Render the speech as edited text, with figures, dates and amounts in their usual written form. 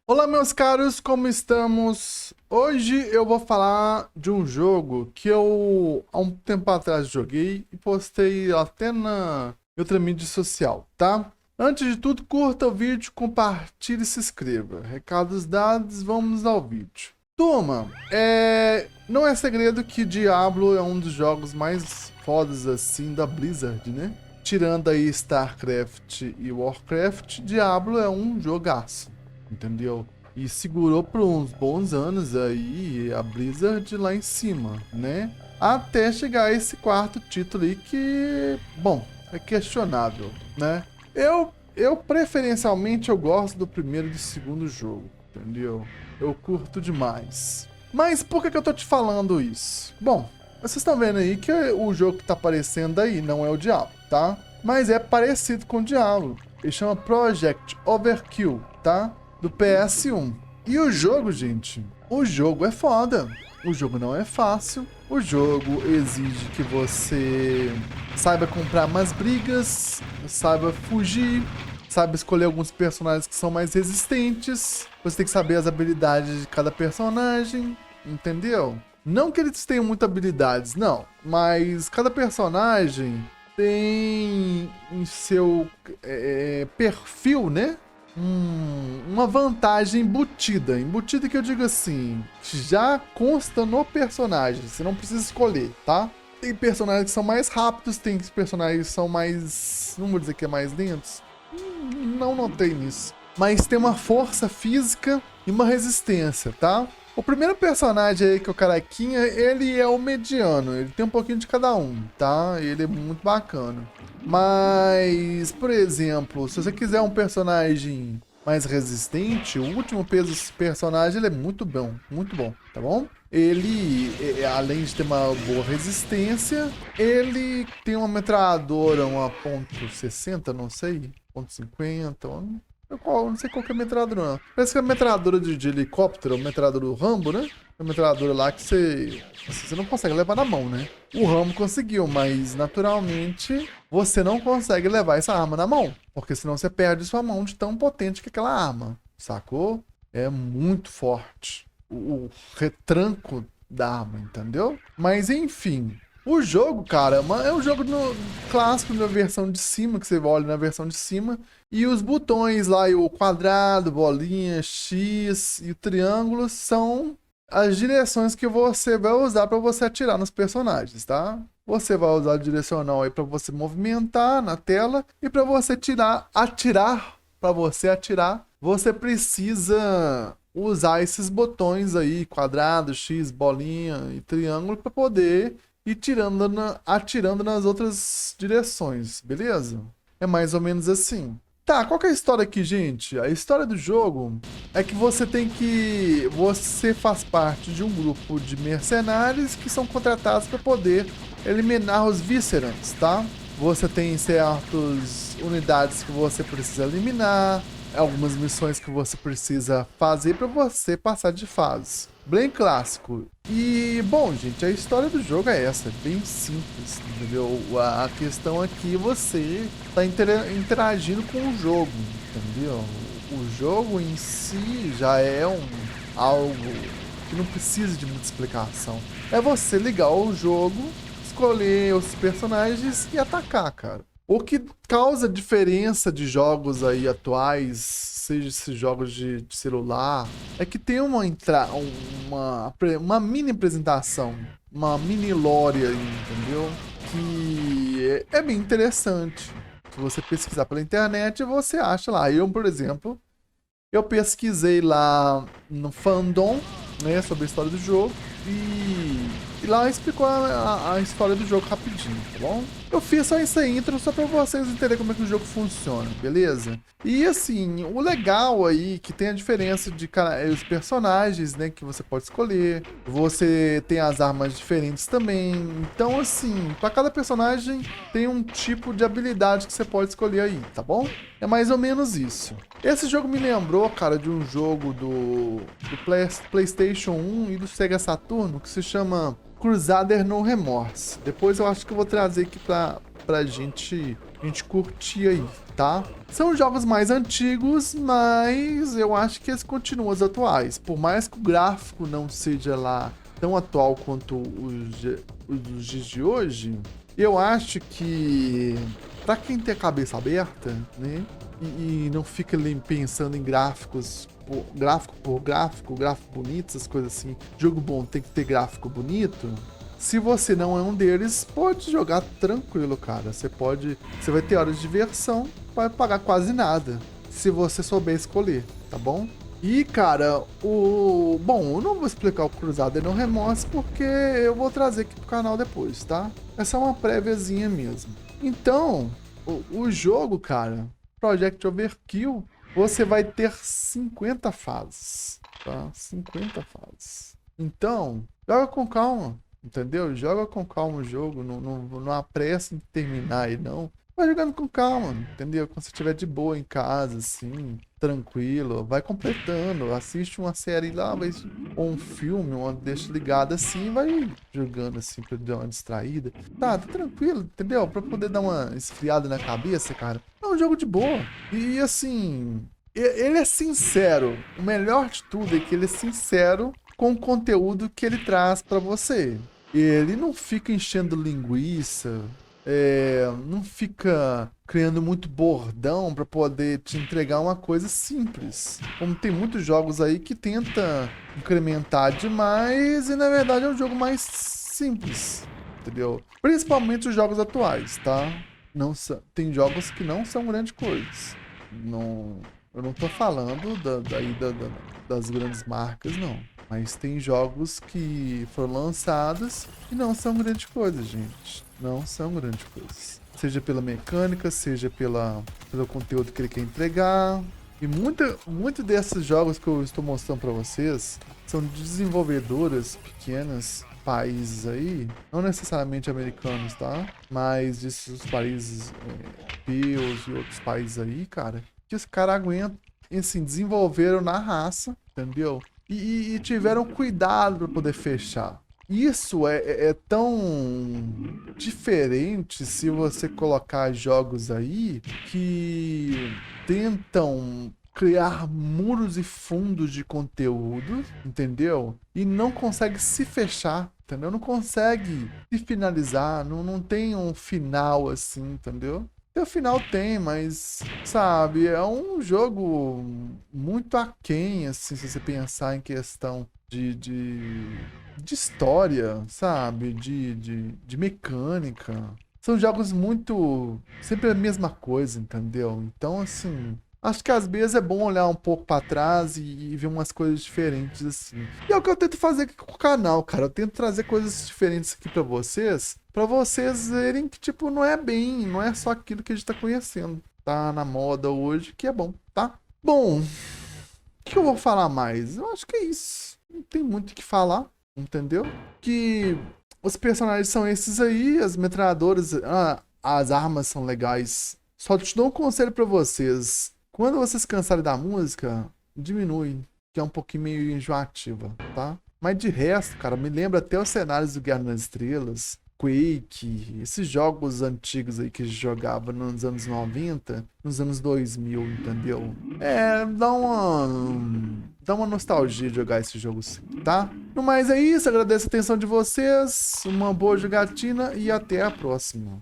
Olá, meus caros, como estamos? Hoje eu vou falar de um jogo que eu há um tempo atrás joguei e postei até na outra mídia social, tá? Antes de tudo, curta o vídeo, compartilhe e se inscreva. Recados dados, vamos ao vídeo. Turma, não é segredo que Diablo é um dos jogos mais fodas assim da Blizzard, né? Tirando aí StarCraft e Warcraft, Diablo é um jogaço, entendeu? E segurou por uns bons anos aí a Blizzard lá em cima, né? Até chegar esse quarto título aí que, bom, é questionável, né? Eu preferencialmente eu gosto do primeiro e do segundo jogo, entendeu? Eu curto demais. Mas por que eu tô te falando isso? Bom, vocês estão vendo aí que o jogo que tá aparecendo aí não é o Diablo, tá? Mas é parecido com o Diablo. Ele chama Project Overkill, tá? Do PS1. E o jogo, gente, o jogo é foda. O jogo não é fácil. O jogo exige que você saiba comprar umas brigas, saiba fugir, saiba escolher alguns personagens que são mais resistentes. Você tem que saber as habilidades de cada personagem, entendeu? Não que eles tenham muitas habilidades, não. Mas cada personagem tem em seu perfil, né? Uma vantagem embutida. Embutida que eu digo assim, já consta no personagem. Você não precisa escolher, tá? Tem personagens que são mais rápidos, tem personagens que são mais... Não vou dizer que é mais lentos. Não notei nisso. Mas tem uma força física e uma resistência, tá? O primeiro personagem aí que é o carequinha, ele é o mediano. Ele tem um pouquinho de cada um, tá? Ele é muito bacana. Mas, por exemplo, se você quiser um personagem mais resistente, o último peso desse personagem ele é muito bom, tá bom? Ele, além de ter uma boa resistência, ele tem uma metralhadora, uma .60, não sei, .50, não sei qual que é a metralhadora, não. Parece que é a metralhadora de helicóptero, a metralhadora do Rambo, né? A metralhadora lá que você não consegue levar na mão, né? O Rambo conseguiu, mas naturalmente você não consegue levar essa arma na mão, porque senão você perde sua mão de tão potente que é aquela arma, sacou? É muito forte o retranco da arma, entendeu? Mas enfim, o jogo, cara, é um jogo clássico na versão de cima, que você olha na versão de cima, e os botões lá, o quadrado, bolinha, X e o triângulo são as direções que você vai usar para você atirar nos personagens, tá? Você vai usar o direcional aí para você movimentar na tela e para você atirar, você precisa usar esses botões aí, quadrado, X, bolinha e triângulo para poder ir atirando nas outras direções, beleza? É mais ou menos assim. Tá, qual que é a história aqui, gente? A história do jogo é que você faz parte de um grupo de mercenários que são contratados para poder eliminar os Viscerants, tá? Você tem certas unidades que você precisa eliminar, algumas missões que você precisa fazer para você passar de fase. Bem clássico. E, bom, gente, a história do jogo é essa, bem simples, entendeu? A questão aqui é você tá interagindo com o jogo, entendeu? O jogo em si já é algo que não precisa de muita explicação. É você ligar o jogo, escolher os personagens e atacar, cara. O que causa diferença de jogos aí atuais, seja esses jogos de celular, é que tem uma mini apresentação, uma mini lore aí, entendeu? Que é bem interessante. Se você pesquisar pela internet, você acha lá. Eu, por exemplo, eu pesquisei lá no fandom, né, sobre a história do jogo e lá explicou a história do jogo rapidinho, tá bom? Eu fiz só essa intro só pra vocês entenderem como é que o jogo funciona, beleza? E assim, o legal aí que tem a diferença de os personagens, né, que você pode escolher. Você tem as armas diferentes também. Então assim, pra cada personagem tem um tipo de habilidade que você pode escolher aí, tá bom? É mais ou menos isso. Esse jogo me lembrou, cara, de um jogo do PlayStation 1 e do Sega Saturno que se chama Crusader No Remorse. Depois eu acho que eu vou trazer aqui pra gente a gente curtir aí, tá? São jogos mais antigos, mas eu acho que eles continuam os atuais. Por mais que o gráfico não seja lá tão atual quanto os dos dias de hoje, eu acho que pra quem tem a cabeça aberta, né? E não fica ali pensando em gráficos, gráfico por gráfico, gráfico bonito, essas coisas assim. Jogo bom tem que ter gráfico bonito. Se você não é um deles, pode jogar tranquilo, cara. Você vai ter horas de diversão, vai pagar quase nada, se você souber escolher, tá bom? E, cara, bom, eu não vou explicar o Cruzado e No Remorse porque eu vou trazer aqui pro canal depois, tá? Essa é uma préviazinha mesmo. Então, o jogo, cara, Project Overkill, você vai ter 50 fases, tá? 50 fases. Então, joga com calma, entendeu? Joga com calma o jogo, não apressa em terminar aí, não. Vai jogando com calma, entendeu? Quando você estiver de boa em casa, assim, tranquilo, vai completando, assiste uma série lá, ou um filme, deixa ligado assim, vai jogando assim pra dar uma distraída. Tá tranquilo, entendeu? Pra poder dar uma esfriada na cabeça, cara. É um jogo de boa. E assim, ele é sincero. O melhor de tudo é que ele é sincero com o conteúdo que ele traz pra você. Ele não fica enchendo linguiça, não fica criando muito bordão para poder te entregar uma coisa simples. Como tem muitos jogos aí que tenta incrementar demais e na verdade é um jogo mais simples, entendeu? Principalmente os jogos atuais, tá? Não tem jogos que não são grandes coisas. Não, eu não tô falando das grandes marcas, não. Mas tem jogos que foram lançados e não são grandes coisas, gente. Não são grandes coisas. Seja pela mecânica, seja pelo conteúdo que ele quer entregar. E muito desses jogos que eu estou mostrando para vocês são de desenvolvedoras pequenas, países aí, não necessariamente americanos, tá? Mas desses países europeus e outros países aí, cara, que os caras aguentam, assim, desenvolveram na raça, entendeu? E tiveram cuidado para poder fechar. Isso é tão diferente se você colocar jogos aí que tentam criar muros e fundos de conteúdo, entendeu? E não consegue se fechar, entendeu? Não consegue se finalizar, não tem um final assim, entendeu? O final tem, mas, sabe, é um jogo muito aquém, assim, se você pensar em questão de história, sabe? De mecânica. São jogos muito. Sempre a mesma coisa, entendeu? Então, assim. Acho que às vezes é bom olhar um pouco pra trás e ver umas coisas diferentes, assim. E é o que eu tento fazer aqui com o canal, cara. Eu tento trazer coisas diferentes aqui pra vocês verem que, tipo, não é só aquilo que a gente tá conhecendo. Tá na moda hoje, que é bom, tá? Bom, o que eu vou falar mais? Eu acho que é isso. Não tem muito o que falar, entendeu? Que os personagens são esses aí, as metralhadoras, as armas são legais. Só te dou um conselho pra vocês. Quando vocês cansarem da música, diminui, que é um pouquinho meio enjoativa, tá? Mas de resto, cara, me lembra até os cenários do Guerra nas Estrelas, Quake, esses jogos antigos aí que a gente jogava nos anos 90, nos anos 2000, entendeu? Dá uma nostalgia de jogar esse jogo assim, tá? No mais é isso, agradeço a atenção de vocês, uma boa jogatina e até a próxima.